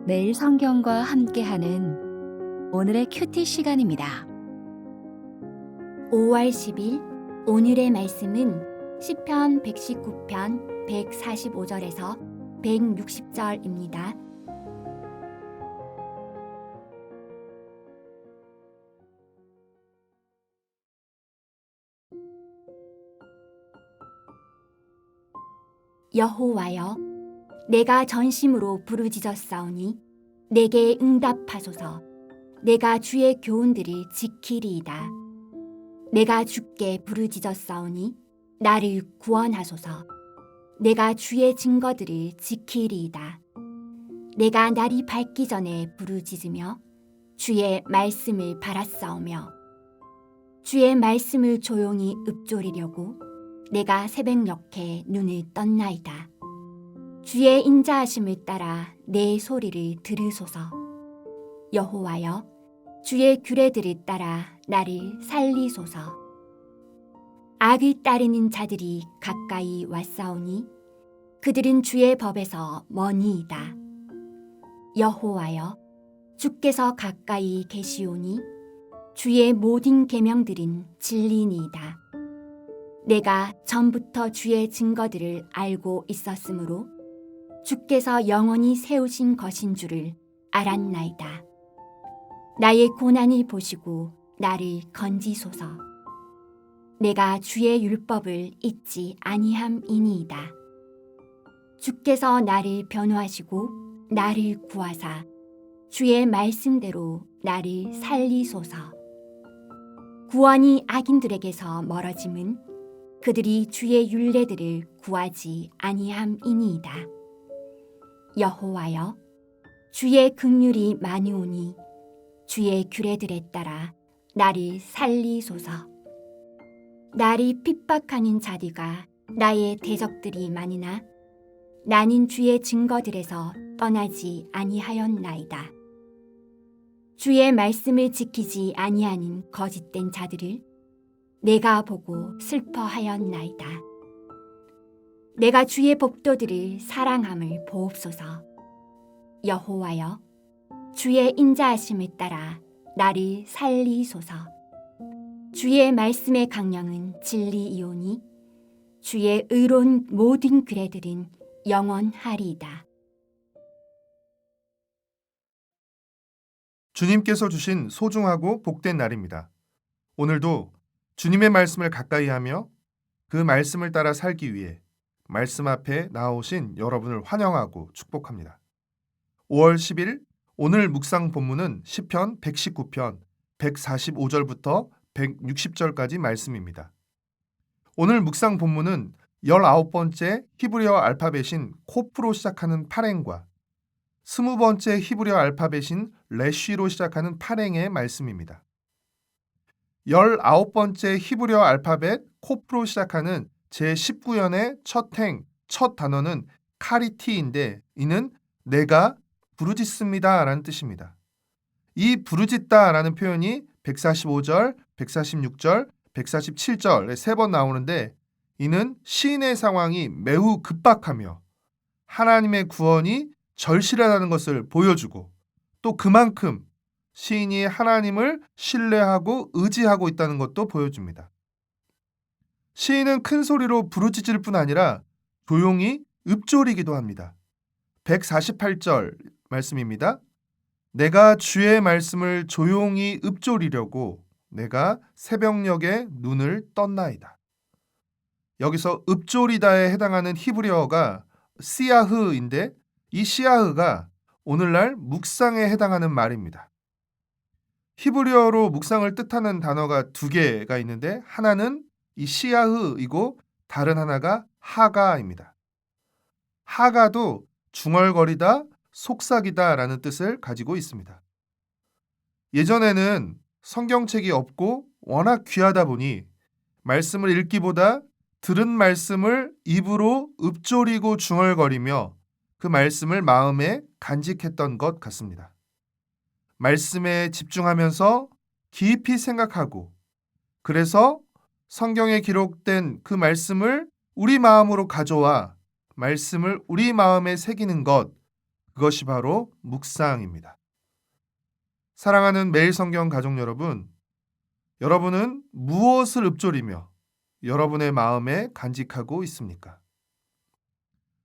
매일 성경과 함께하는 오늘의 큐티 시간입니다. 5월 10일 오늘의 말씀은 시편 119편 145절에서 160절입니다. 여호와여, 내가 전심으로 부르짖었사오니 내게 응답하소서. 내가 주의 교훈들을 지키리이다. 내가 주께 부르짖었사오니 나를 구원하소서. 내가 주의 증거들을 지키리이다. 내가 날이 밝기 전에 부르짖으며 주의 말씀을 바랐사오며 주의 말씀을 조용히 읊조리려고 내가 새벽녘에 눈을 떴나이다. 주의 인자하심을 따라 내 소리를 들으소서. 여호와여, 주의 규례들을 따라 나를 살리소서. 악을 따르는 자들이 가까이 왔사오니 그들은 주의 법에서 머니이다. 여호와여, 주께서 가까이 계시오니 주의 모든 계명들은 진리니이다. 내가 전부터 주의 증거들을 알고 있었으므로 주께서 영원히 세우신 것인 줄을 알았나이다. 나의 고난을 보시고 나를 건지소서. 내가 주의 율법을 잊지 아니함이니이다. 주께서 나를 변호하시고 나를 구하사 주의 말씀대로 나를 살리소서. 구원이 악인들에게서 멀어짐은 그들이 주의 율례들을 구하지 아니함이니이다. 여호와여, 주의 긍휼이 많으오니 주의 규례들에 따라 나를 살리소서. 나를 핍박하는 자들과 나의 대적들이 많으나 나는 주의 증거들에서 떠나지 아니하였나이다. 주의 말씀을 지키지 아니하는 거짓된 자들을 내가 보고 슬퍼하였나이다. 내가 주의 법도들을 사랑함을 보옵소서. 여호와여, 주의 인자하심을 따라 나를 살리소서. 주의 말씀의 강령은 진리이오니 주의 의로운 모든 규례들은 영원하리이다. 주님께서 주신 소중하고 복된 날입니다. 오늘도 주님의 말씀을 가까이 하며 그 말씀을 따라 살기 위해 말씀 앞에 나오신 여러분을 환영하고 축복합니다. 5월 10일 오늘 묵상 본문은 시편 119편 145절부터 160절까지 말씀입니다. 오늘 묵상 본문은 19번째 히브리어 알파벳인 코프로 시작하는 파랭과 20번째 히브리어 알파벳인 레쉬로 시작하는 파랭의 말씀입니다. 19번째 히브리어 알파벳 코프로 시작하는 제19연의 첫 단어는 카리티인데 이는 내가 부르짖습니다 라는 뜻입니다. 이 부르짖다 라는 표현이 145절, 146절, 147절에 3번 나오는데 이는 시인의 상황이 매우 급박하며 하나님의 구원이 절실하다는 것을 보여주고 또 그만큼 시인이 하나님을 신뢰하고 의지하고 있다는 것도 보여줍니다. 시인은 큰 소리로 부르짖을 뿐 아니라 조용히 읊조리기도 합니다. 148절 말씀입니다. 내가 주의 말씀을 조용히 읊조리려고 내가 새벽녘에 눈을 떴나이다. 여기서 읊조리다에 해당하는 히브리어가 시야흐인데 이 시야흐가 오늘날 묵상에 해당하는 말입니다. 히브리어로 묵상을 뜻하는 단어가 2개가 있는데 하나는 이 시야흐이고 다른 하나가 하가입니다. 하가도 중얼거리다, 속삭이다 라는 뜻을 가지고 있습니다. 예전에는 성경책이 없고 워낙 귀하다 보니 말씀을 읽기보다 들은 말씀을 입으로 읊조리고 중얼거리며 그 말씀을 마음에 간직했던 것 같습니다. 말씀에 집중하면서 깊이 생각하고 그래서 성경에 기록된 그 말씀을 우리 마음으로 가져와 말씀을 우리 마음에 새기는 것, 그것이 바로 묵상입니다. 사랑하는 매일 성경 가족 여러분, 여러분은 무엇을 읊조리며 여러분의 마음에 간직하고 있습니까?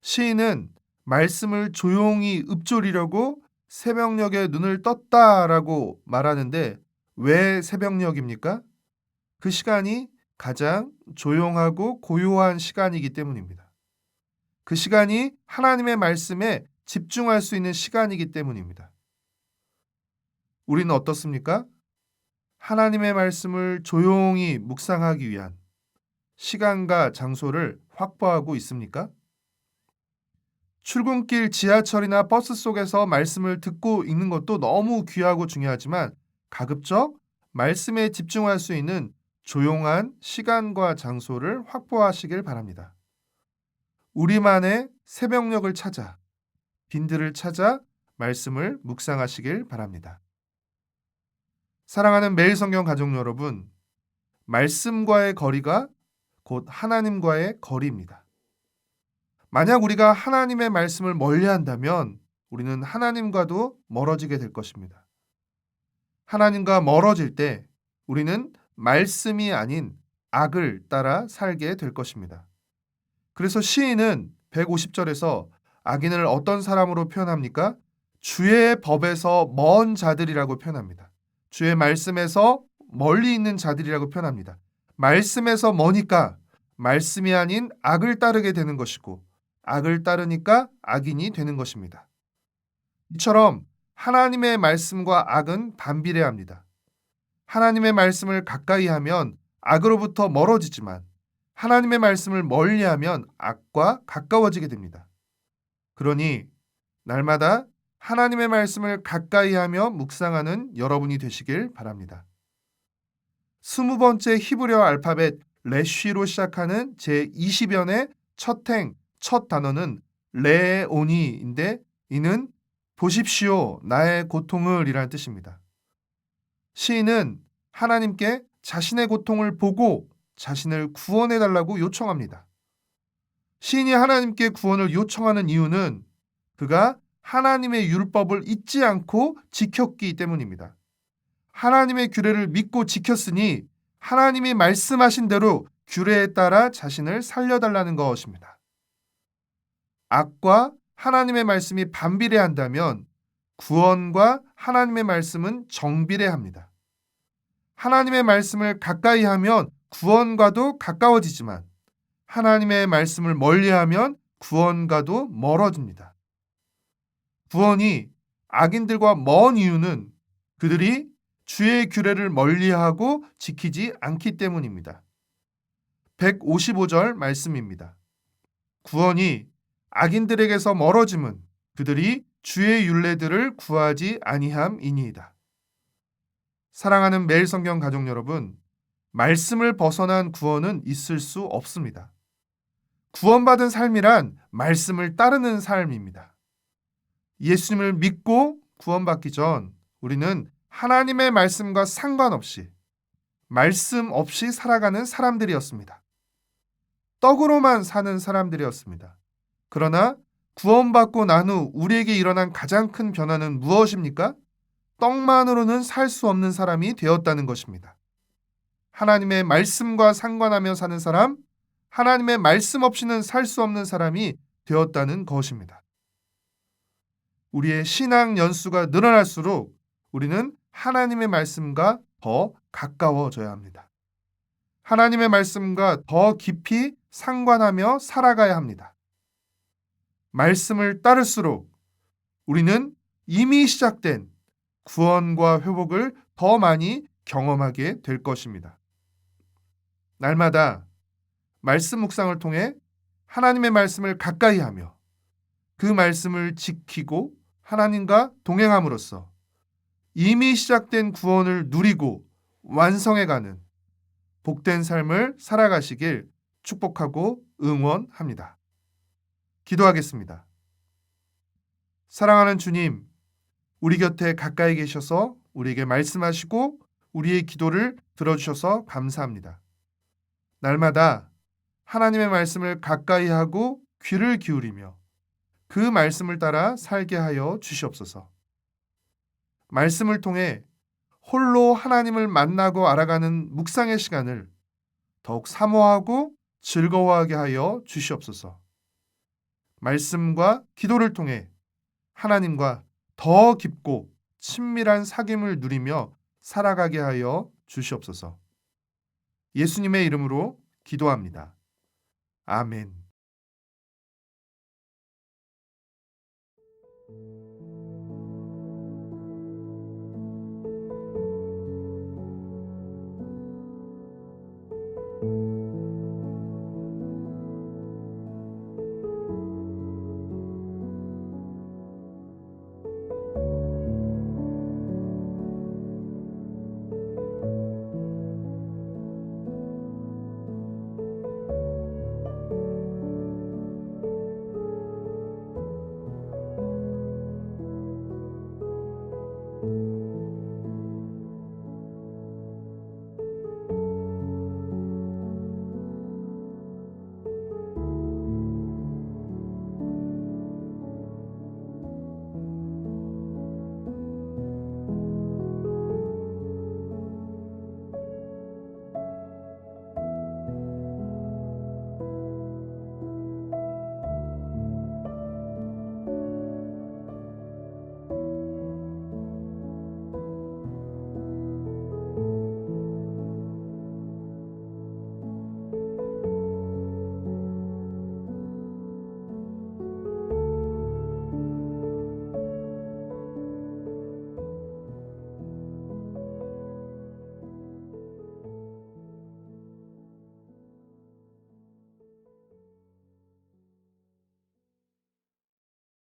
시인은 말씀을 조용히 읊조리려고 새벽녘에 눈을 떴다라고 말하는데 왜 새벽녘입니까? 그 시간이 가장 조용하고 고요한 시간이기 때문입니다. 그 시간이 하나님의 말씀에 집중할 수 있는 시간이기 때문입니다. 우리는 어떻습니까? 하나님의 말씀을 조용히 묵상하기 위한 시간과 장소를 확보하고 있습니까? 출근길 지하철이나 버스 속에서 말씀을 듣고 있는 것도 너무 귀하고 중요하지만 가급적 말씀에 집중할 수 있는 조용한 시간과 장소를 확보하시길 바랍니다. 우리만의 새벽녘을 찾아, 빈들을 찾아 말씀을 묵상하시길 바랍니다. 사랑하는 매일 성경 가족 여러분, 말씀과의 거리가 곧 하나님과의 거리입니다. 만약 우리가 하나님의 말씀을 멀리한다면 우리는 하나님과도 멀어지게 될 것입니다. 하나님과 멀어질 때 우리는 말씀이 아닌 악을 따라 살게 될 것입니다. 그래서 시인은 150절에서 악인을 어떤 사람으로 표현합니까? 주의 법에서 먼 자들이라고 표현합니다. 주의 말씀에서 멀리 있는 자들이라고 표현합니다. 말씀에서 머니까 말씀이 아닌 악을 따르게 되는 것이고 악을 따르니까 악인이 되는 것입니다. 이처럼 하나님의 말씀과 악은 반비례합니다. 하나님의 말씀을 가까이 하면 악으로부터 멀어지지만 하나님의 말씀을 멀리하면 악과 가까워지게 됩니다. 그러니 날마다 하나님의 말씀을 가까이 하며 묵상하는 여러분이 되시길 바랍니다. 20번째 히브리어 알파벳 레쉬로 시작하는 제20연의 첫 단어는 레오니인데 이는 보십시오 나의 고통을 이라는 뜻입니다. 시인은 하나님께 자신의 고통을 보고 자신을 구원해달라고 요청합니다. 시인이 하나님께 구원을 요청하는 이유는 그가 하나님의 율법을 잊지 않고 지켰기 때문입니다. 하나님의 규례를 믿고 지켰으니 하나님이 말씀하신 대로 규례에 따라 자신을 살려달라는 것입니다. 악과 하나님의 말씀이 반비례한다면 구원과 하나님의 말씀은 정비례합니다. 하나님의 말씀을 가까이 하면 구원과도 가까워지지만 하나님의 말씀을 멀리하면 구원과도 멀어집니다. 구원이 악인들과 먼 이유는 그들이 주의 규례를 멀리하고 지키지 않기 때문입니다. 155절 말씀입니다. 구원이 악인들에게서 멀어짐은 그들이 주의 율례들을 구하지 아니함이니이다. 사랑하는 매일 성경 가족 여러분, 말씀을 벗어난 구원은 있을 수 없습니다. 구원받은 삶이란 말씀을 따르는 삶입니다. 예수님을 믿고 구원받기 전 우리는 하나님의 말씀과 상관없이 말씀 없이 살아가는 사람들이었습니다. 떡으로만 사는 사람들이었습니다. 그러나 구원받고 난 후 우리에게 일어난 가장 큰 변화는 무엇입니까? 떡만으로는 살 수 없는 사람이 되었다는 것입니다. 하나님의 말씀과 상관하며 사는 사람, 하나님의 말씀 없이는 살 수 없는 사람이 되었다는 것입니다. 우리의 신앙 연수가 늘어날수록 우리는 하나님의 말씀과 더 가까워져야 합니다. 하나님의 말씀과 더 깊이 상관하며 살아가야 합니다. 말씀을 따를수록 우리는 이미 시작된 구원과 회복을 더 많이 경험하게 될 것입니다. 날마다 말씀 묵상을 통해 하나님의 말씀을 가까이 하며 그 말씀을 지키고 하나님과 동행함으로써 이미 시작된 구원을 누리고 완성해가는 복된 삶을 살아가시길 축복하고 응원합니다. 기도하겠습니다. 사랑하는 주님, 우리 곁에 가까이 계셔서 우리에게 말씀하시고 우리의 기도를 들어주셔서 감사합니다. 날마다 하나님의 말씀을 가까이 하고 귀를 기울이며 그 말씀을 따라 살게 하여 주시옵소서. 말씀을 통해 홀로 하나님을 만나고 알아가는 묵상의 시간을 더욱 사모하고 즐거워하게 하여 주시옵소서. 말씀과 기도를 통해 하나님과 더 깊고 친밀한 사귐을 누리며 살아가게 하여 주시옵소서. 예수님의 이름으로 기도합니다. 아멘.